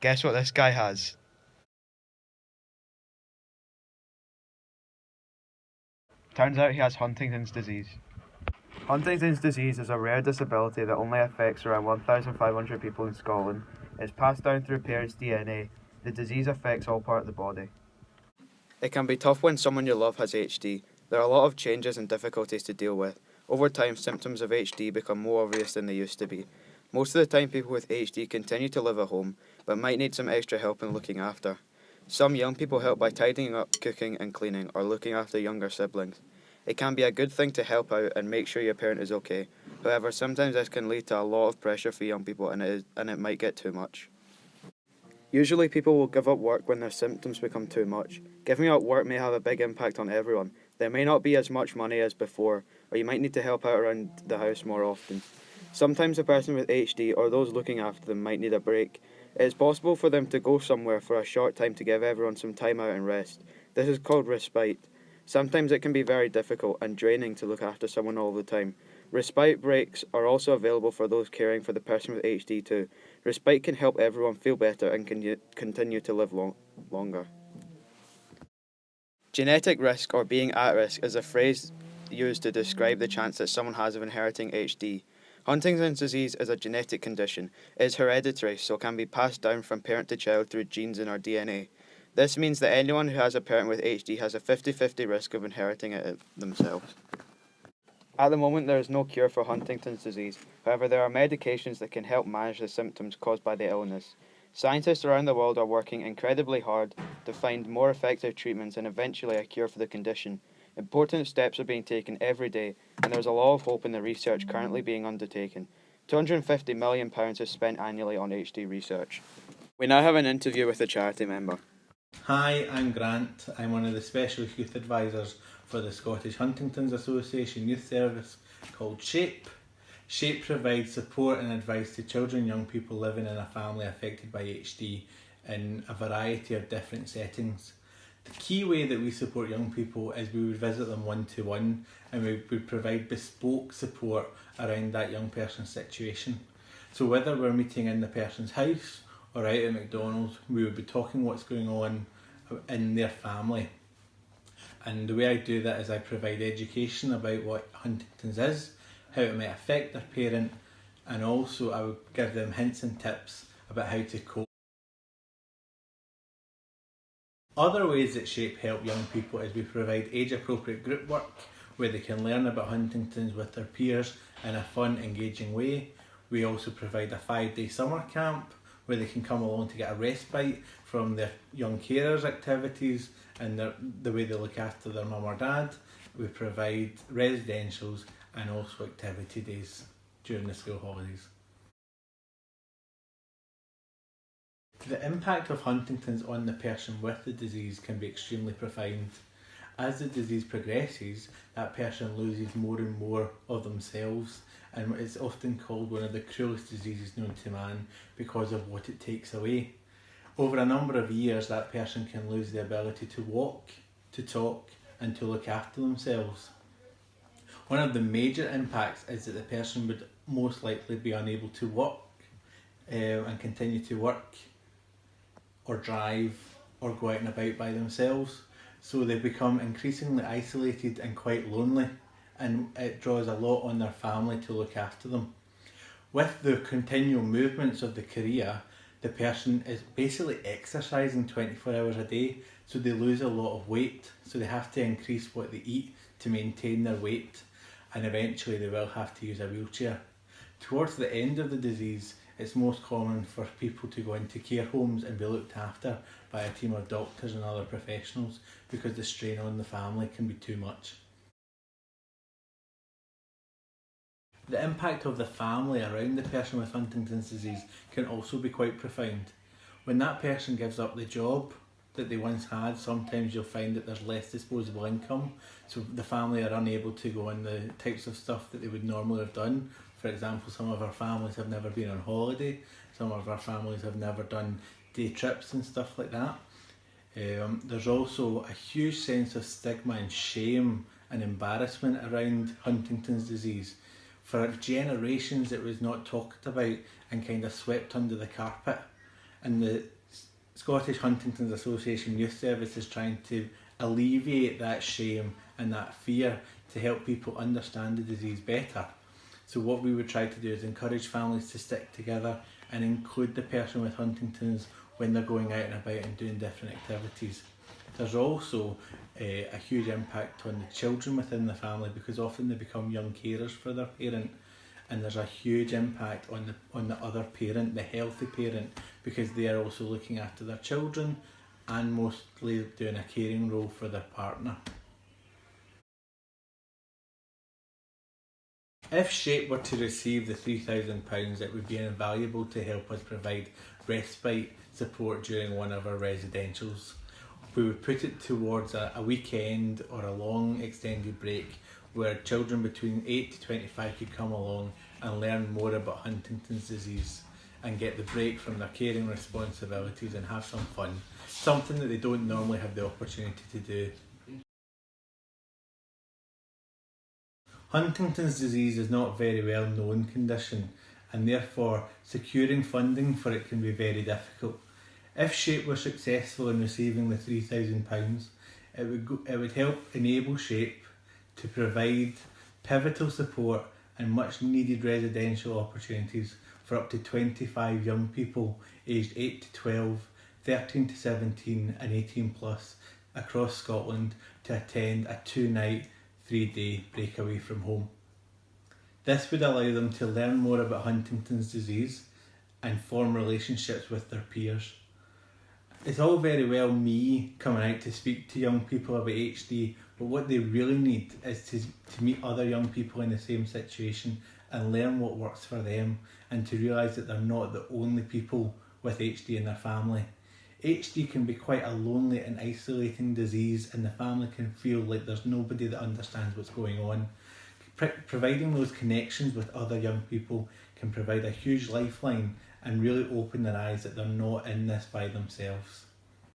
Guess what this guy has? Turns out he has Huntington's disease. Huntington's disease is a rare disability that only affects around 1,500 people in Scotland. It's passed down through parents' DNA. The disease affects all parts of the body. It can be tough when someone you love has HD. There are a lot of changes and difficulties to deal with. Over time, symptoms of HD become more obvious than they used to be. Most of the time, people with HD continue to live at home, but might need some extra help in looking after. Some young people help by tidying up, cooking and cleaning, or looking after younger siblings. It can be a good thing to help out and make sure your parent is okay. However, sometimes this can lead to a lot of pressure for young people and it might get too much. Usually people will give up work when their symptoms become too much. Giving up work may have a big impact on everyone. There may not be as much money as before, or you might need to help out around the house more often. Sometimes a person with HD or those looking after them might need a break. It is possible for them to go somewhere for a short time to give everyone some time out and rest. This is called respite. Sometimes it can be very difficult and draining to look after someone all the time. Respite breaks are also available for those caring for the person with HD too. Respite can help everyone feel better and continue to live longer. Genetic risk or being at risk is a phrase used to describe the chance that someone has of inheriting HD. Huntington's disease is a genetic condition. It is hereditary, so can be passed down from parent to child through genes in our DNA. This means that anyone who has a parent with HD has a 50-50 risk of inheriting it themselves. At the moment, there is no cure for Huntington's disease. However, there are medications that can help manage the symptoms caused by the illness. Scientists around the world are working incredibly hard to find more effective treatments and eventually a cure for the condition. Important steps are being taken every day, and there is a lot of hope in the research currently being undertaken. £250 million is spent annually on HD research. We now have an interview with a charity member. Hi, I'm Grant. I'm one of the specialist youth advisors for the Scottish Huntington's Association youth service called SHAPE. SHAPE provides support and advice to children and young people living in a family affected by HD in a variety of different settings. The key way that we support young people is we would visit them one-to-one and we would provide bespoke support around that young person's situation. So whether we're meeting in the person's house or out at McDonald's, we would be talking what's going on in their family. And the way I do that is I provide education about what Huntington's is, how it might affect their parent, and also I would give them hints and tips about how to cope. Other ways that SHAPE help young people is we provide age-appropriate group work where they can learn about Huntington's with their peers in a fun, engaging way. We also provide a 5-day summer camp where they can come along to get a respite from their young carers activities and the way they look after their mum or dad. We provide residentials and also activity days during the school holidays. The impact of Huntington's on the person with the disease can be extremely profound. As the disease progresses, that person loses more and more of themselves, and it's often called one of the cruelest diseases known to man because of what it takes away. Over a number of years, that person can lose the ability to walk, to talk, and to look after themselves. One of the major impacts is that the person would most likely be unable to work and continue to work or drive or go out and about by themselves. So they become increasingly isolated and quite lonely, and it draws a lot on their family to look after them. With the continual movements of the career, the person is basically exercising 24 hours a day, so they lose a lot of weight, so they have to increase what they eat to maintain their weight, and eventually they will have to use a wheelchair. Towards the end of the disease, it's most common for people to go into care homes and be looked after by a team of doctors and other professionals because the strain on the family can be too much. The impact of the family around the person with Huntington's disease can also be quite profound. When that person gives up the job that they once had, sometimes you'll find that there's less disposable income, so the family are unable to go on the types of stuff that they would normally have done. For example, some of our families have never been on holiday, some of our families have never done day trips and stuff like that. There's also a huge sense of stigma and shame and embarrassment around Huntington's disease. For generations it was not talked about and kind of swept under the carpet. and the Scottish Huntington's Association Youth Service is trying to alleviate that shame and that fear to help people understand the disease better. So what we would try to do is encourage families to stick together and include the person with Huntington's when they're going out and about and doing different activities. There's also a huge impact on the children within the family, because often they become young carers for their parent, and there's a huge impact on the other parent, the healthy parent, because they are also looking after their children and mostly doing a caring role for their partner. If SHAPE were to receive the £3,000, it would be invaluable to help us provide respite support during one of our residentials. We would put it towards a weekend or a long extended break where children between 8 to 25 could come along and learn more about Huntington's disease and get the break from their caring responsibilities and have some fun, something that they don't normally have the opportunity to do. Huntington's disease is not a very well known condition, and therefore securing funding for it can be very difficult. If SHAPE were successful in receiving the £3,000, it would help enable SHAPE to provide pivotal support and much needed residential opportunities for up to 25 young people aged 8 to 12, 13 to 17 and 18 plus across Scotland to attend a 2-night, 3-day breakaway from home. This would allow them to learn more about Huntington's disease and form relationships with their peers. It's all very well me coming out to speak to young people about HD, but what they really need is to meet other young people in the same situation and learn what works for them, and to realise that they're not the only people with HD in their family. HD can be quite a lonely and isolating disease, and the family can feel like there's nobody that understands what's going on. Providing those connections with other young people can provide a huge lifeline and really open their eyes that they're not in this by themselves.